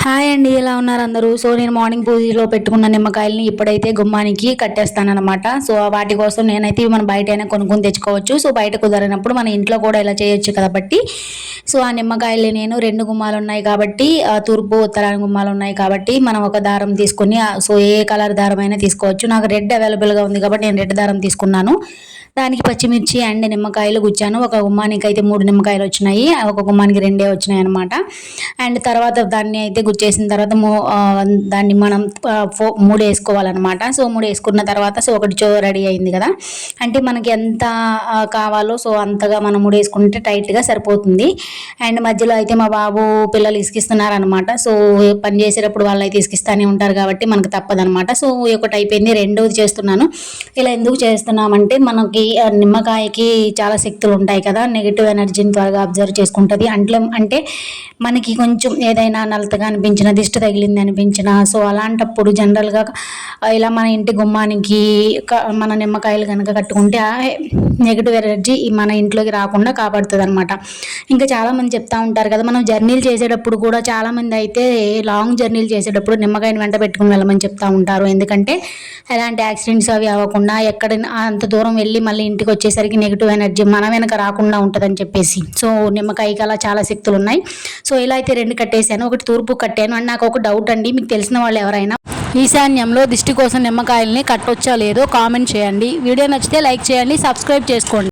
Hi అండి, ఎలా ఉన్నారు అందరూ? సో నేను మార్నింగ్ పూజలో పెట్టుకున్న నిమ్మకాయలని ఇప్పుడైతే గుమ్మానికి కట్టేస్తానన్నమాట. సో వాటి కోసం నేనైతే ఇవి మనం బయటైనా కొనుక్కొని తెచ్చుకోవచ్చు. సో బయట కుదరనప్పుడు మన ఇంట్లో కూడా ఇలా చేయొచ్చు కాబట్టి సో ఆ నిమ్మకాయలు నేను 2 గుమ్మాలు ఉన్నాయి కాబట్టి తూర్పు ఉత్తరాయణ గుమ్మాలు ఉన్నాయి కాబట్టి మనం ఒక దారం తీసుకొని సో ఏ కలర్ దారం అయినా తీసుకోవచ్చు. నాకు రెడ్ అవైలబుల్గా ఉంది కాబట్టి నేను రెడ్ దారం తీసుకున్నాను. దానికి పచ్చిమిర్చి అండ్ నిమ్మకాయలు గుచ్చాను. ఒక గుమ్మానికి అయితే 3 నిమ్మకాయలు వచ్చినాయి, ఒక గుమ్మానికి 2 వచ్చినాయి అనమాట. అండ్ తర్వాత దాన్ని అయితే గుచ్చేసిన తర్వాత దాన్ని మనం 3 వేసుకోవాలన్నమాట. సో 3 వేసుకున్న తర్వాత సో ఒకటి రెడీ అయింది కదా. అంటే మనకి ఎంత కావాలో సో అంతగా మనం 3 వేసుకుంటే టైట్గా సరిపోతుంది. అండ్ మధ్యలో అయితే మా బాబు పిల్లలు ఇసుకిస్తున్నారనమాట. సో పని చేసేటప్పుడు వాళ్ళు అయితే ఇసుకిస్తూనే ఉంటారు కాబట్టి మనకు తప్పదనమాట. సో ఒకటి అయిపోయింది, రెండోది చేస్తున్నాను. ఇలా ఎందుకు చేస్తున్నామంటే మనకి నిమ్మకాయకి చాలా శక్తులు ఉంటాయి కదా, నెగిటివ్ ఎనర్జీని త్వరగా అబ్జర్వ్ చేసుకుంటుంది. అంటే మనకి కొంచెం ఏదైనా నలతగా అనిపించిన, దిష్టి తగిలింది అనిపించిన సో అలాంటప్పుడు జనరల్గా ఇలా మన ఇంటి గుమ్మానికి మన నిమ్మకాయలు కనుక కట్టుకుంటే ఆ నెగిటివ్ ఎనర్జీ మన ఇంట్లోకి రాకుండా కాపాడుతుంది అనమాట. ఇంకా చాలామంది చెప్తా ఉంటారు కదా, మనం జర్నీలు చేసేటప్పుడు కూడా చాలామంది అయితే లాంగ్ జర్నీలు చేసేటప్పుడు నిమ్మకాయని వెంట పెట్టుకుని వెళ్ళమని చెప్తా ఉంటారు. ఎందుకంటే ఎలాంటి యాక్సిడెంట్స్ అవి అవ్వకుండా, ఎక్కడైనా అంత దూరం వెళ్ళి మళ్ళీ ఇంటికి వచ్చేసరికి నెగిటివ్ ఎనర్జీ మన వెనక రాకుండా ఉంటుందని చెప్పేసి. సో నిమ్మకాయకి అలా చాలా శక్తులు ఉన్నాయి. సో ఇలా అయితే 2 కట్టేశాను, ఒకటి తూర్పు కట్టాను. అండ్ నాకు ఒక డౌట్ అండి, మీకు తెలిసిన వాళ్ళు ఎవరైనా ఈశాన్యంలో దిష్టి కోసం నిమ్మకాయల్ని కట్టొచ్చా లేదో కామెంట్ చేయండి. వీడియో నచ్చితే లైక్ చేయండి, సబ్స్క్రైబ్ చేసుకోండి.